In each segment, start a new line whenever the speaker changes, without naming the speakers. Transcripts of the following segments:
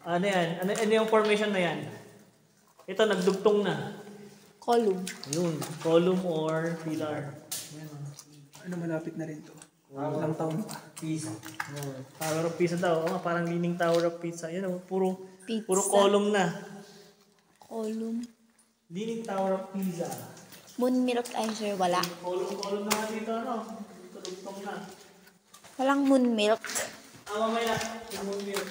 Ano yan? Ano yung formation na yan? Ito, nagdugtong na.
Column.
Yun, column or pillar. Yan,
Ano, malapit na rin to. Ilang taon pa.
Pisa. Tower of Pisa daw. Oh, parang Leaning Tower of Pisa. Yan, puro column na.
Column.
Leaning Tower of Pisa.
Moonmilk ay sir, wala.
Column na dito, ano? Dito, dugtong na.
Walang moonmilk.
Mamaya. Yung moonmilk.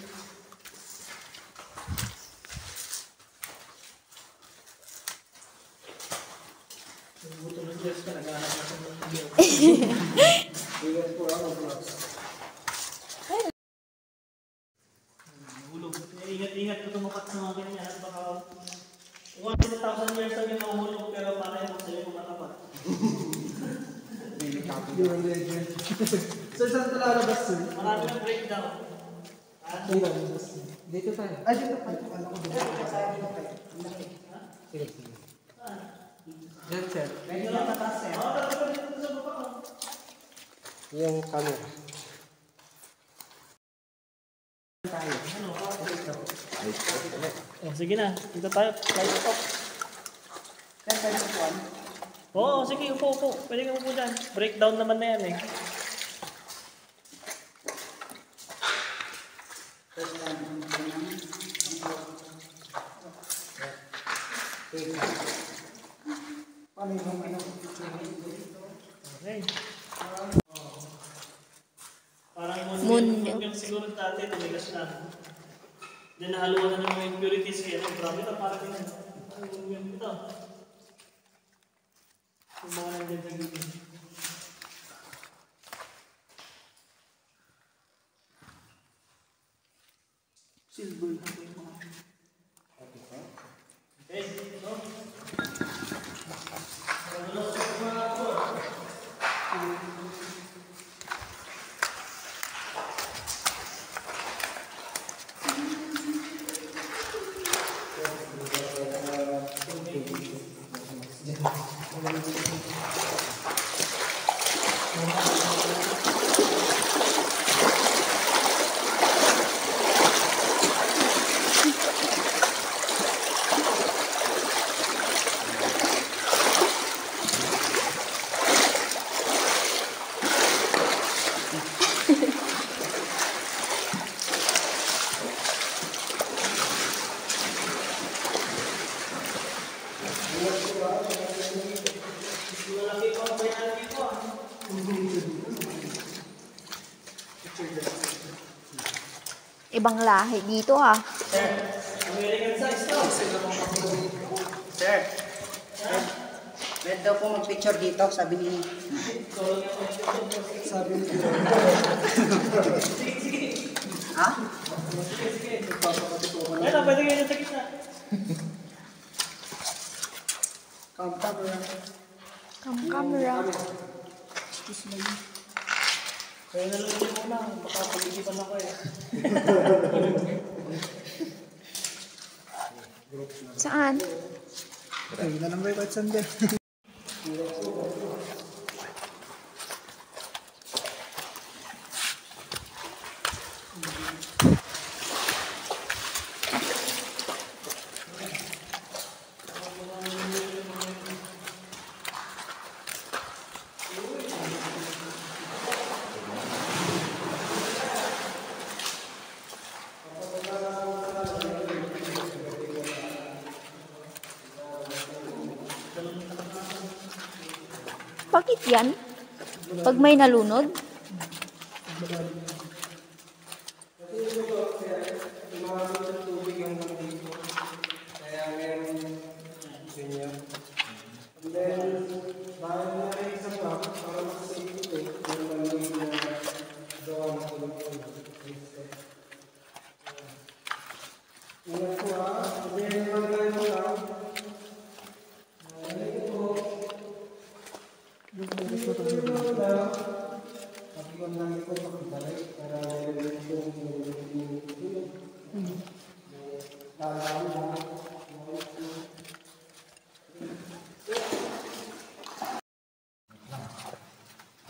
Yung buto ng Diyos ka, naghahanap na sa moonmilk. Hulog. Ingat-ingat ko tumapat sa mga ganyan. At baka 1,000 years lang yung nahuhulog pero pareho mo sa'yo kumatapat.
You're a legend. Sir, saan ito lalabas, sir?
Marami ng breakdown.
Dito tayo. Ay, dito tayo. Alam ko dito. Diyan, sir.
Medyo lang tatas eh. Dito sa baba.
Yung camera.
Oh, sige na. Dito tayo. Slide up. Oo, sige. Upo. Pwede kang upo dyan. Breakdown naman na yan eh. Okay. Parang moonmilk yung siguro dati, tumigas na. Then nahaluan na ng mga impurities kaya grabe na parang yun. Ang moonmilk ito. Yung mga nandiyan sa gilid.
Silver na po yung mga.
Okay, ito.
Ibang lahi dito ah.
Sir, American size to.
Sir, red daw po mag-picture dito, sabi ni...
Sabi ni
Ha?
Ayun, pwede kayo sa gitna.
Camera.
Camera.
Kaya nalungin mo na, baka pag-iipan ako eh.
Saan?
Okay, na lang ba yung kahit saan din?
Bakit yan? Pag may nalunod?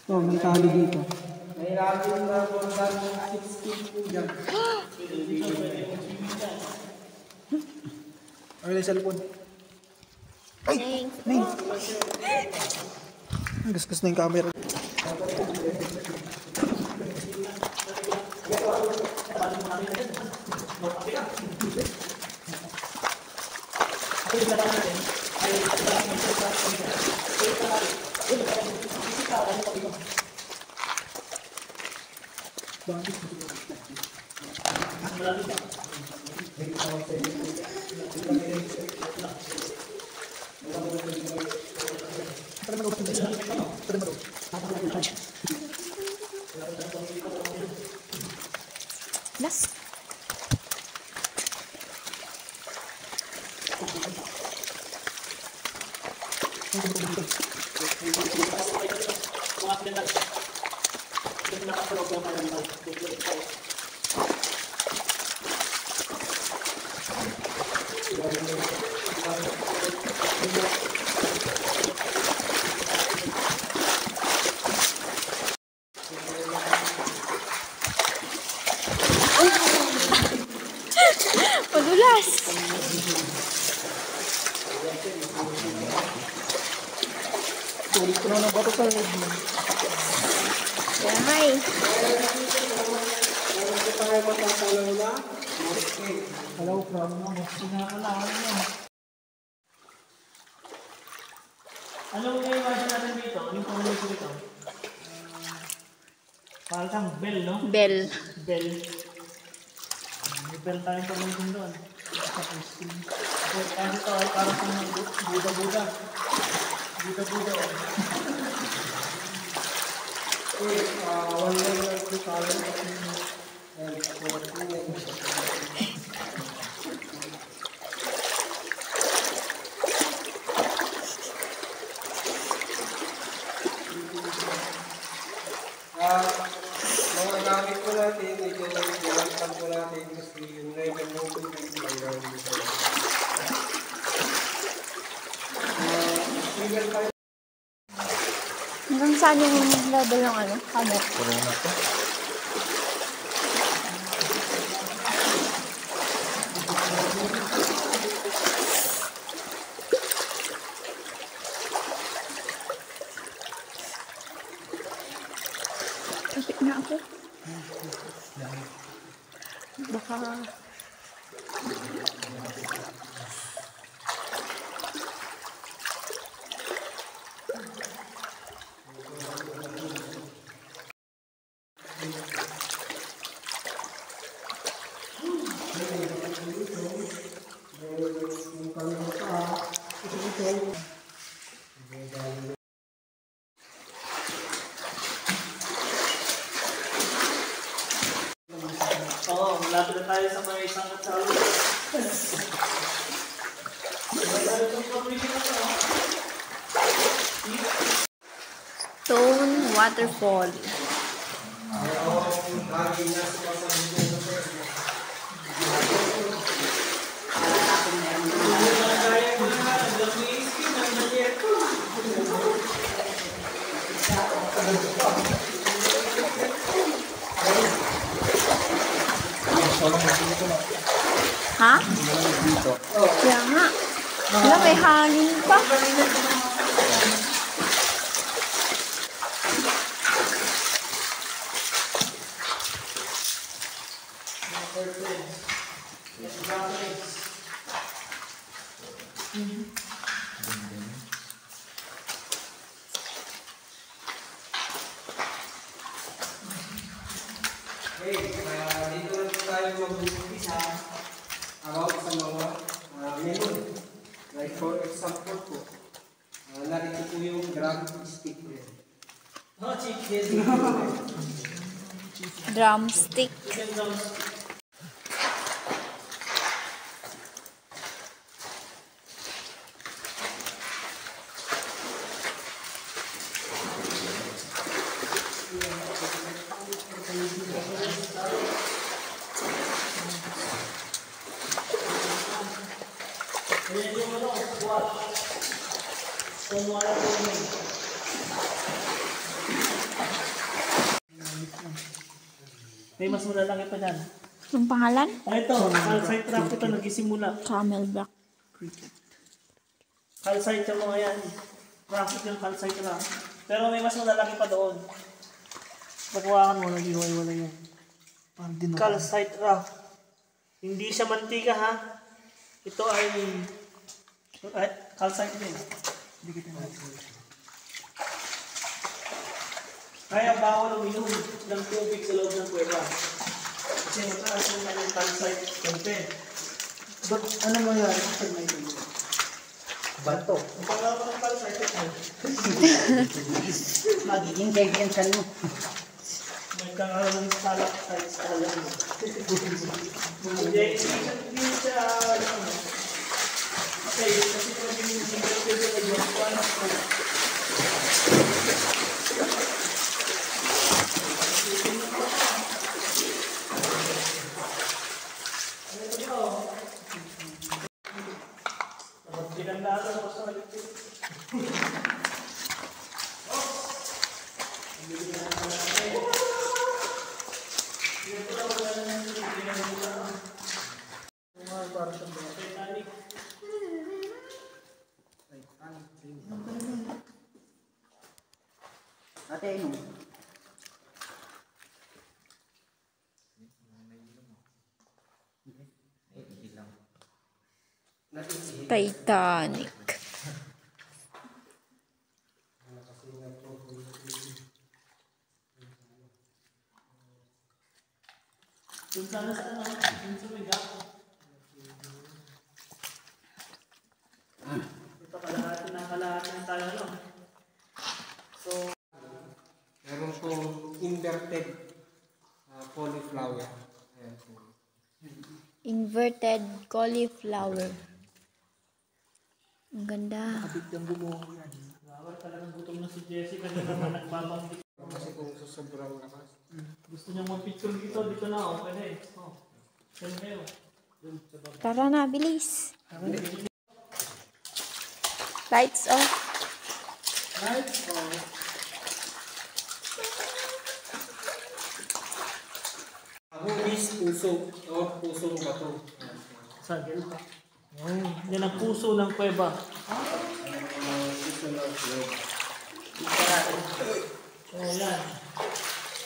Oh, may tali dito. ilalim na more than 6 feet po dyan.
Dito pwede yung swimming dyan.
Ay, yung cellphone.
Thanks.
Nay! Gasgas na yung camera.
Las. Madulas.
Tulit ko na ng bato sa leg mo.
Yahay.
Hello, from mo.
Ano yung imagine natin dito? Yung pamilya dito? Parang kang bell, no?
Bell.
Bell. May bell tayong pamilya doon. Sa screen. Kasi ito ay parang kang buda-buda. Buda-buda.
One layer to color.
Mga gamit ko natin, ito yung ko natin kasi yung ngayon mo ito yung gamit ko.
Hanggang saan yung level ng ano? Hammer?
Corona to.
Kapit na ako. Baka...
Oo, malapit na tayo sa mga isang katsawa.
Stone waterfall. Ha? Kaya nga. Wala, may hangin pa.
Okay, dito na tayo mag-umpisa about sa mga menu. Like for example po, narito po yung drumstick.
Oh, chicken.
Drumstick.
Chicken drumstick. Ayan yung ano, squat. Kung wala po yun. May mas malalaki pa dyan.
Yung pangalan?
Ito, calcite rock ito nagsisimula.
Camelback.
Calcite yung mga yan. Rocket yung calcite rock. Pero may mas malalaki pa doon. Pagkawakan mo, nag-iwalay yan. Calcite rock. Hindi siya mantika ha. Ito ay calcite din. Kaya bawal uminom ng tubig sa loob ng kuweba. Kasi mataas yung kanyang calcite content.
But ano mangyari kapag may tubig?
Bato.
Ang pangalawa ng calcite ito.
Magiging kaibigan mo.
May kakaroon ng stalactite sa alam mo. Hindi siya ano. Okay, kasi pwede yung single pwede na yung
Ate, ano?
Titanic.
Yung sana sa ano, yung sa may gato. Ito kalahati ng tayo lang. So,
Meron pong inverted cauliflower. Ayan po.
Inverted cauliflower. Ang ganda.
kapit yung bumuho yan. Bawal talagang gutom na si Jessie kanina naman nagbabanggit.
Kasi kung sa sobrang lakas.
Gusto niyang mag-picture dito na oh, pwede. Oh. Saan kayo?
Tara na, bilis. Lights off.
Hugis, puso. Pusong bato.
Saan kayo? Oh, yan ang puso ng kuweba.
Puso ng flow.
Oh, yan.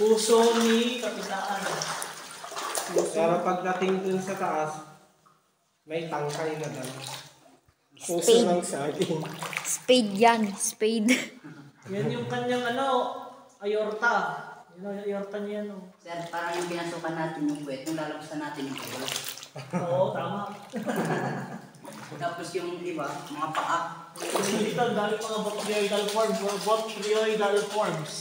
Puso ni Kapitaan.
Pero pagdating dun sa taas, may tangkay na dala. Puso
Spade.
ng saging.
Spade yan. Spade.
Yan yung kanyang aorta. Yan ang aorta niya no.
Sir, parang yung pinasukan natin yung puwet, yung lalabasan natin yung puwet.
Oo, tama.
Tapos yung iba, mga paa.
Dito, dahil mga botryoidal forms. Botryoidal forms.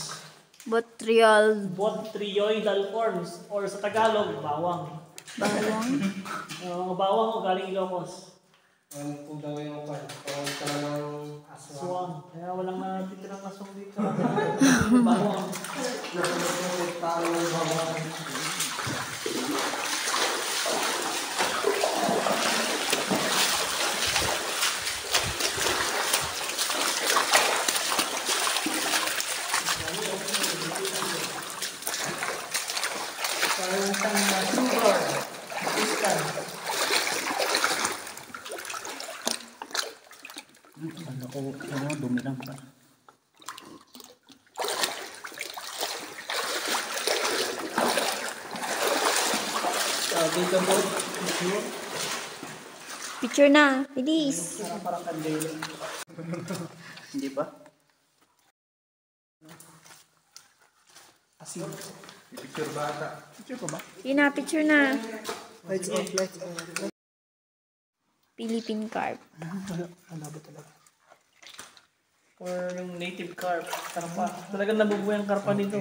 Botriol.
Botryoidal forms. Or sa Tagalog, bawang.
Bawang.
Bawang o galing Ilocos.
Ano po daw yung pan? Parang talagang aswang.
Swang. Kaya walang natitirang aswang dito. Bawang.
Nasunod tayo ng bawang.
Parang isang sugar. Pistan.
Dumi lang pa.
Dito po.
Picture na. Bilis.
Parang kandila.
Hindi ba?
Asin.
Picture bata.
Yun na, picture na.
Lights off, lights off.
Philippine carp.
Malabo talaga. Or yung native carp. Karpa. Talagang nabubuhay ang karpa nito.